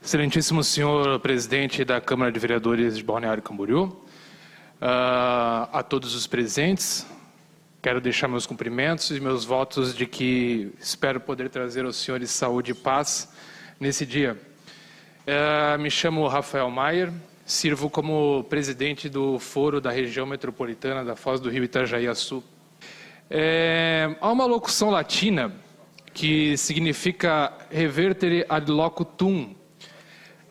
Excelentíssimo senhor presidente da Câmara de Vereadores de Balneário Camboriú, a todos os presentes, quero deixar meus cumprimentos e meus votos de que espero poder trazer aos senhores saúde e paz nesse dia. Me chamo Rafael Maier, sirvo como presidente do Foro da Região Metropolitana da Foz do Rio Itajaí-Açu. Há uma locução latina que significa revertere ad locutum,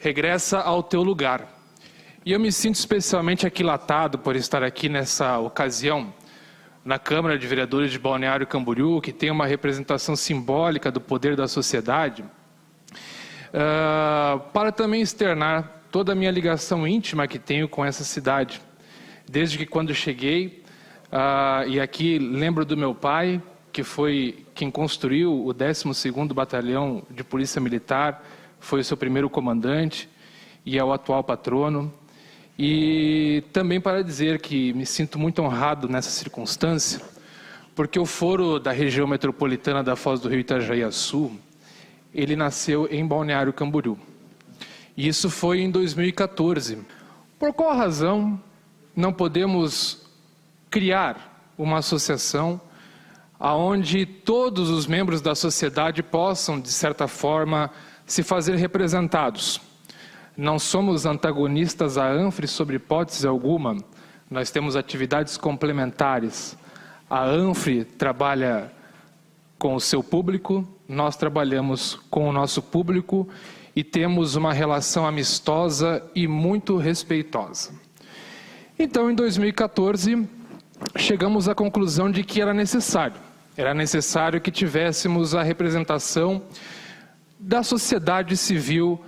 regressa ao teu lugar. E eu me sinto especialmente aquilatado por estar aqui nessa ocasião, na Câmara de Vereadores de Balneário Camboriú, que tem uma representação simbólica do poder da sociedade, para também externar toda a minha ligação íntima que tenho com essa cidade. Desde que quando cheguei, e aqui lembro do meu pai, que foi quem construiu o 12º Batalhão de Polícia Militar, foi o seu primeiro comandante e é o atual patrono. E também para dizer que me sinto muito honrado nessa circunstância, porque o Foro da Região Metropolitana da Foz do Rio Itajaí-Açu, ele nasceu em Balneário Camboriú. E isso foi em 2014. Por qual razão não podemos criar uma associação onde todos os membros da sociedade possam, de certa forma, se fazer representados? Não somos antagonistas à ANFRE sobre hipótese alguma, nós temos atividades complementares. A ANFRE trabalha com o seu público, nós trabalhamos com o nosso público e temos uma relação amistosa e muito respeitosa. Então, em 2014, chegamos à conclusão de que era necessário que tivéssemos a representação da sociedade civil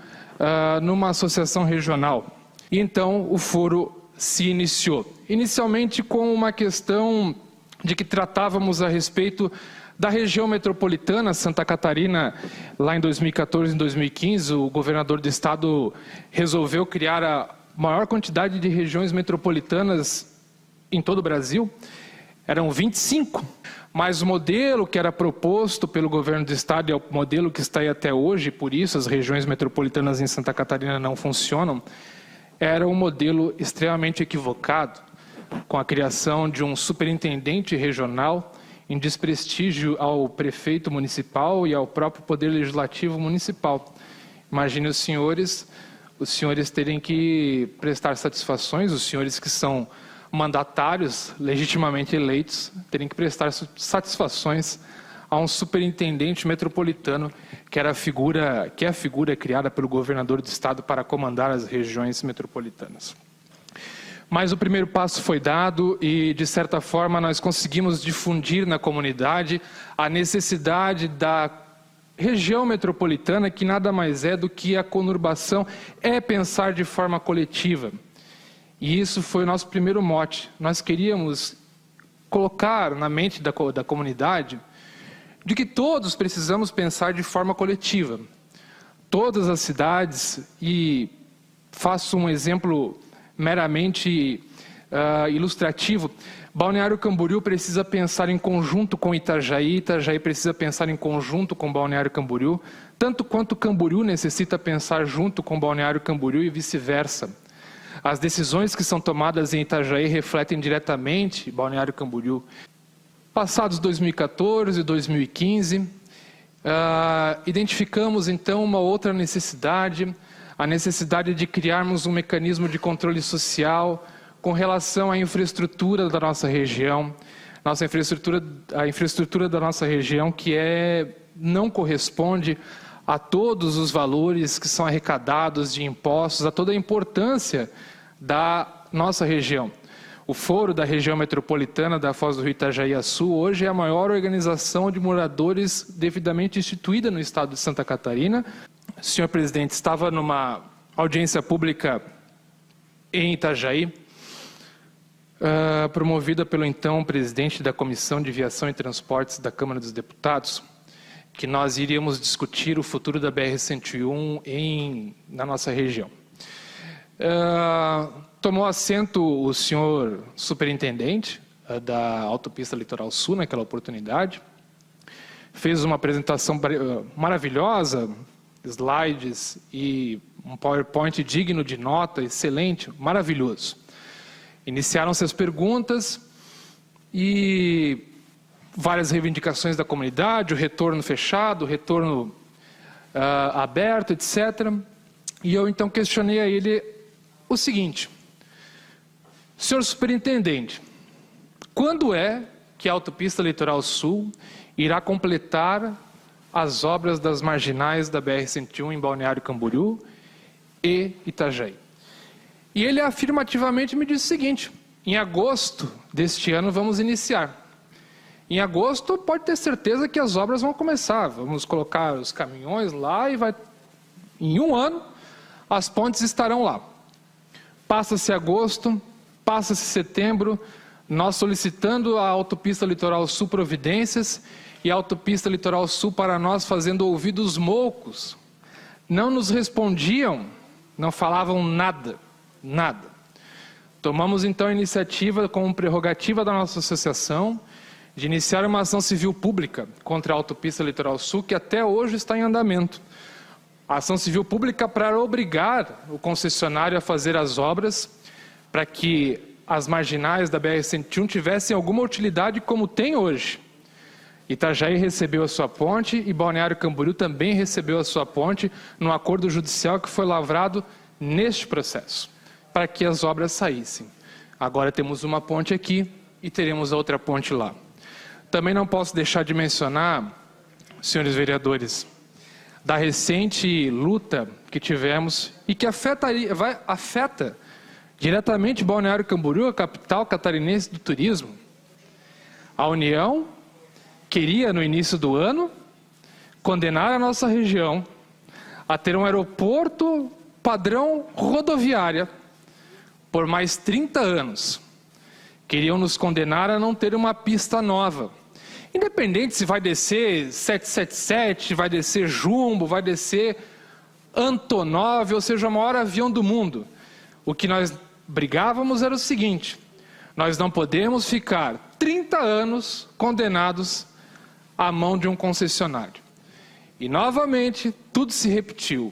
numa associação regional. E então o foro se iniciou. Inicialmente com uma questão de que tratávamos a respeito da região metropolitana, Santa Catarina, lá em 2014 e 2015, o governador do estado resolveu criar a maior quantidade de regiões metropolitanas em todo o Brasil. Eram 25. Mas o modelo que era proposto pelo governo do estado é o modelo que está aí até hoje, por isso as regiões metropolitanas em Santa Catarina não funcionam, era um modelo extremamente equivocado, com a criação de um superintendente regional em desprestígio ao prefeito municipal e ao próprio poder legislativo municipal. Imagine os senhores terem que prestar satisfações, os senhores que são mandatários legitimamente eleitos terem que prestar satisfações a um superintendente metropolitano que é a figura criada pelo governador do estado para comandar as regiões metropolitanas. Mas o primeiro passo foi dado e, de certa forma, nós conseguimos difundir na comunidade a necessidade da região metropolitana, que nada mais é do que a conurbação, é pensar de forma coletiva. E isso foi o nosso primeiro mote. Nós queríamos colocar na mente da comunidade de que todos precisamos pensar de forma coletiva. Todas as cidades, e faço um exemplo meramente ilustrativo, Balneário Camboriú precisa pensar em conjunto com Itajaí, Itajaí precisa pensar em conjunto com Balneário Camboriú, tanto quanto Camboriú necessita pensar junto com Balneário Camboriú e vice-versa. As decisões que são tomadas em Itajaí refletem diretamente Balneário Camboriú. Passados 2014 e 2015, identificamos então uma outra necessidade, a necessidade de criarmos um mecanismo de controle social com relação à infraestrutura da nossa região. A infraestrutura da nossa região que não corresponde a todos os valores que são arrecadados de impostos, a toda a importância da nossa região. O Foro da Região Metropolitana da Foz do Rio Itajaí-Açu hoje é a maior organização de moradores devidamente instituída no estado de Santa Catarina. O senhor presidente estava numa audiência pública em Itajaí, promovida pelo então presidente da Comissão de Viação e Transportes da Câmara dos Deputados, que nós iríamos discutir o futuro da BR-101 na nossa região. Tomou assento o senhor superintendente da Autopista Litoral Sul naquela oportunidade, fez uma apresentação maravilhosa, slides e um PowerPoint digno de nota, excelente, maravilhoso. Iniciaram-se as perguntas e várias reivindicações da comunidade, o retorno fechado, o retorno aberto, etc. E eu então questionei a ele o seguinte: senhor superintendente, quando é que a Autopista Litoral Sul irá completar as obras das marginais da BR-101 em Balneário Camboriú e Itajaí? E ele afirmativamente me disse o seguinte: em agosto deste ano vamos iniciar. Em agosto pode ter certeza que as obras vão começar, vamos colocar os caminhões lá e em um ano as pontes estarão lá. Passa-se agosto, passa-se setembro, nós solicitando a Autopista Litoral Sul providências e a Autopista Litoral Sul para nós fazendo ouvidos moucos. Não nos respondiam, não falavam nada, nada. Tomamos então a iniciativa como prerrogativa da nossa associação de iniciar uma ação civil pública contra a Autopista Litoral Sul, que até hoje está em andamento. A ação civil pública para obrigar o concessionário a fazer as obras, para que as marginais da BR-101 tivessem alguma utilidade como tem hoje. Itajaí recebeu a sua ponte e Balneário Camboriú também recebeu a sua ponte num acordo judicial que foi lavrado neste processo, para que as obras saíssem. Agora temos uma ponte aqui e teremos a outra ponte lá. Também não posso deixar de mencionar, senhores vereadores, da recente luta que tivemos e que afeta diretamente Balneário Camboriú, a capital catarinense do turismo. A União queria, no início do ano, condenar a nossa região a ter um aeroporto padrão rodoviária por mais 30 anos. Queriam nos condenar a não ter uma pista nova. Independente se vai descer 777, vai descer Jumbo, vai descer Antonov, ou seja, o maior avião do mundo. O que nós brigávamos era o seguinte: nós não podemos ficar 30 anos condenados à mão de um concessionário. E novamente, tudo se repetiu.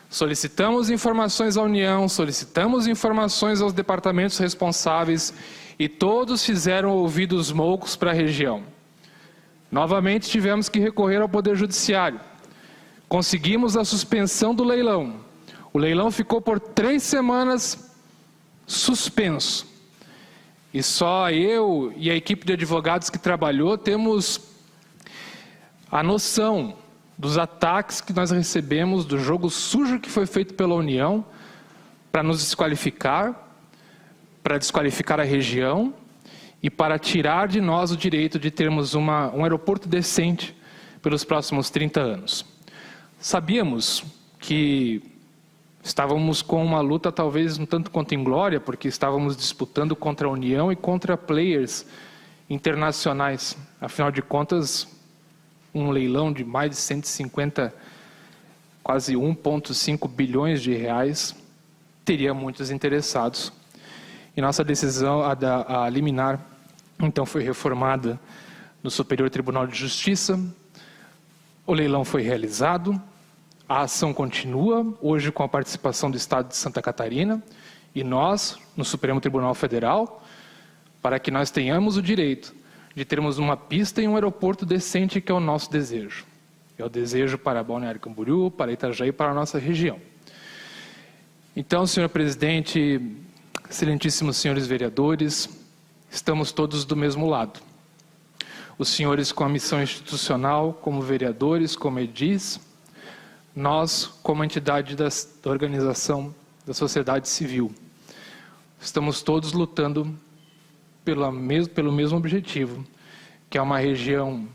Solicitamos informações à União, solicitamos informações aos departamentos responsáveis e todos fizeram ouvidos moucos para a região. Novamente tivemos que recorrer ao Poder Judiciário. Conseguimos a suspensão do leilão. O leilão ficou por 3 semanas suspenso. E só eu e a equipe de advogados que trabalhou temos a noção dos ataques que nós recebemos, do jogo sujo que foi feito pela União para nos desqualificar, para desqualificar a região e para tirar de nós o direito de termos um aeroporto decente pelos próximos 30 anos. Sabíamos que estávamos com uma luta talvez um tanto quanto inglória, porque estávamos disputando contra a União e contra players internacionais. Afinal de contas, um leilão de mais de 150, quase 1,5 bilhões de reais, teria muitos interessados. E nossa decisão, a liminar, então foi reformada no Superior Tribunal de Justiça. O leilão foi realizado, a ação continua, hoje com a participação do Estado de Santa Catarina, e nós, no Supremo Tribunal Federal, para que nós tenhamos o direito de termos uma pista e um aeroporto decente, que é o nosso desejo. É o desejo para Balneário Camboriú, para Itajaí e para a nossa região. Então, senhor presidente, excelentíssimos senhores vereadores, estamos todos do mesmo lado. Os senhores com a missão institucional, como vereadores, como edis, nós como entidade da organização da sociedade civil. Estamos todos lutando pelo mesmo objetivo, que é uma região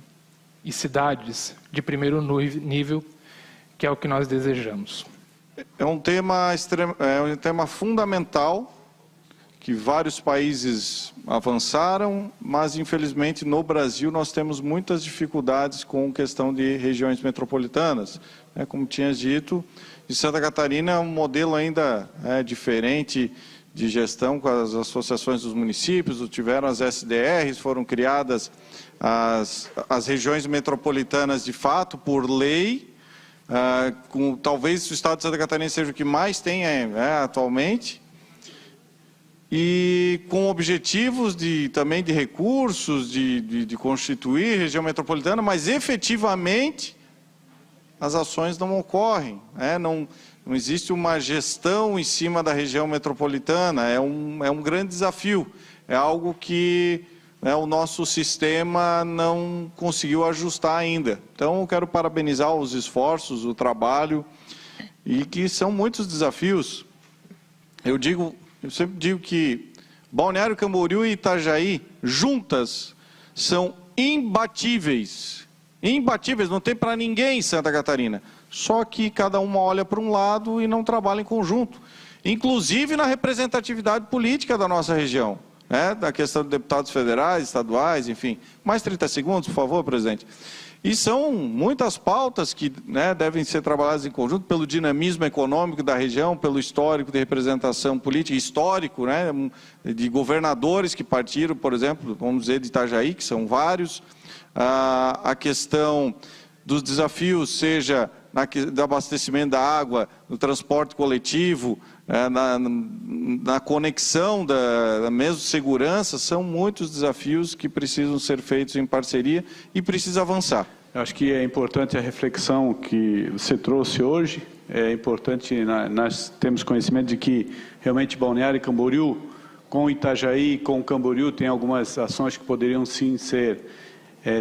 e cidades de primeiro nível, que é o que nós desejamos. É um tema fundamental, que vários países avançaram, mas infelizmente no Brasil nós temos muitas dificuldades com questão de regiões metropolitanas. Como tinha dito, em Santa Catarina é um modelo ainda diferente de gestão com as associações dos municípios, tiveram as SDRs, foram criadas as regiões metropolitanas de fato por lei, talvez o estado de Santa Catarina seja o que mais tem atualmente, e com objetivos também de recursos, de constituir região metropolitana, mas efetivamente as ações não ocorrem, não existe uma gestão em cima da região metropolitana, é um grande desafio, é algo que o nosso sistema não conseguiu ajustar ainda. Então, eu quero parabenizar os esforços, o trabalho, e que são muitos desafios. Eu sempre digo que Balneário Camboriú e Itajaí, juntas, são imbatíveis. Imbatíveis, não tem para ninguém em Santa Catarina. Só que cada uma olha para um lado e não trabalha em conjunto. Inclusive na representatividade política da nossa região. Da questão de deputados federais, estaduais, enfim. Mais 30 segundos, por favor, presidente. E são muitas pautas que devem ser trabalhadas em conjunto pelo dinamismo econômico da região, pelo histórico de representação política, histórico, de governadores que partiram, por exemplo, vamos dizer, de Itajaí, que são vários. A questão dos desafios, seja do abastecimento da água, no transporte coletivo, na conexão da mesma segurança, são muitos desafios que precisam ser feitos em parceria e precisa avançar. Eu acho que é importante a reflexão que você trouxe hoje, é importante, nós temos conhecimento de que realmente Balneário e Camboriú, com Itajaí, com Camboriú, tem algumas ações que poderiam sim ser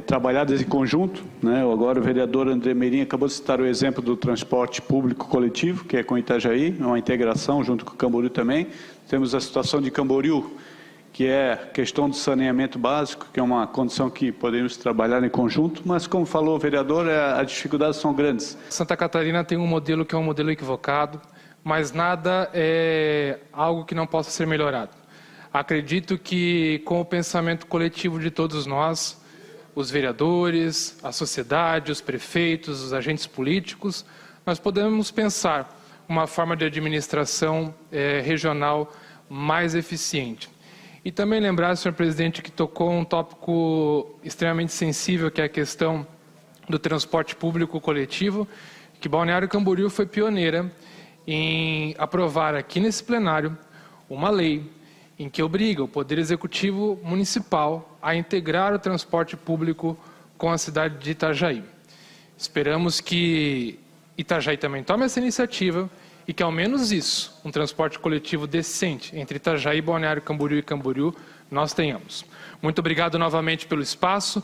trabalhadas em conjunto. Agora o vereador André Meirinho acabou de citar o exemplo do transporte público coletivo, que é com Itajaí, uma integração junto com Camboriú também. Temos a situação de Camboriú, que é a questão do saneamento básico, que é uma condição que poderíamos trabalhar em conjunto, mas como falou o vereador, as dificuldades são grandes. Santa Catarina tem um modelo que é um modelo equivocado, mas nada é algo que não possa ser melhorado. Acredito que com o pensamento coletivo de todos nós, os vereadores, a sociedade, os prefeitos, os agentes políticos, nós podemos pensar uma forma de administração regional mais eficiente. E também lembrar, senhor presidente, que tocou um tópico extremamente sensível, que é a questão do transporte público coletivo, que Balneário Camboriú foi pioneira em aprovar aqui nesse plenário uma lei em que obriga o Poder Executivo Municipal a integrar o transporte público com a cidade de Itajaí. Esperamos que Itajaí também tome essa iniciativa e que ao menos isso, um transporte coletivo decente entre Itajaí, Balneário Camboriú e Camboriú, nós tenhamos. Muito obrigado novamente pelo espaço.